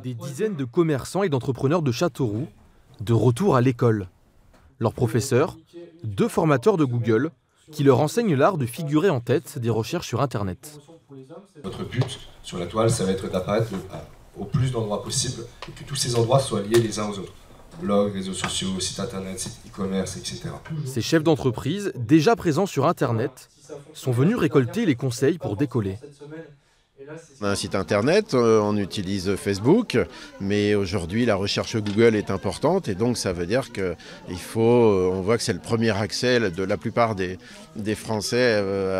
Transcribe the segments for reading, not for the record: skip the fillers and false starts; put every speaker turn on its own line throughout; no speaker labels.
Des dizaines de commerçants et d'entrepreneurs de Châteauroux, de retour à l'école. Leurs professeurs, 2 formateurs de Google, qui leur enseignent l'art de figurer en tête des recherches sur Internet.
Notre but sur la toile, ça va être d'apparaître au plus d'endroits possible et que tous ces endroits soient liés les uns aux autres. Blogs, réseaux sociaux, sites internet, sites e-commerce, etc.
Ces chefs d'entreprise, déjà présents sur Internet, sont venus récolter les conseils pour décoller.
On a un site internet, on utilise Facebook, mais aujourd'hui la recherche Google est importante et donc ça veut dire on voit que c'est le premier accès de la plupart des Français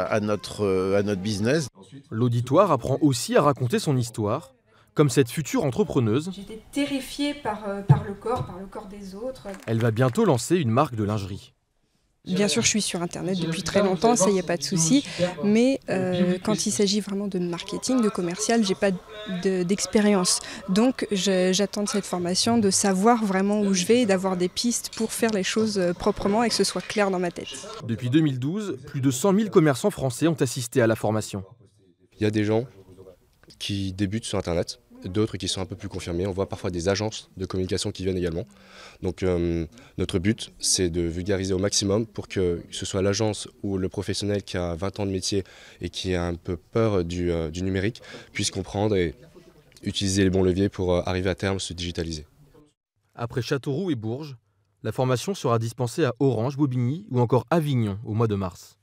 à notre business.
L'auditoire apprend aussi à raconter son histoire, comme cette future entrepreneuse.
J'étais terrifiée par le corps des autres.
Elle va bientôt lancer une marque de lingerie.
Bien sûr, je suis sur Internet depuis très longtemps, ça y a pas de souci. Mais quand il s'agit vraiment de marketing, de commercial, j'ai pas d'expérience. Donc j'attends de cette formation de savoir vraiment où je vais, d'avoir des pistes pour faire les choses proprement et que ce soit clair dans ma tête.
Depuis 2012, plus de 100 000 commerçants français ont assisté à la formation.
Il y a des gens qui débutent sur Internet, d'autres qui sont un peu plus confirmés. On voit parfois des agences de communication qui viennent également. Donc notre but, c'est de vulgariser au maximum pour que ce soit l'agence ou le professionnel qui a 20 ans de métier et qui a un peu peur du numérique puisse comprendre et utiliser les bons leviers pour arriver à terme se digitaliser.
Après Châteauroux et Bourges, la formation sera dispensée à Orange, Bobigny ou encore Avignon au mois de mars.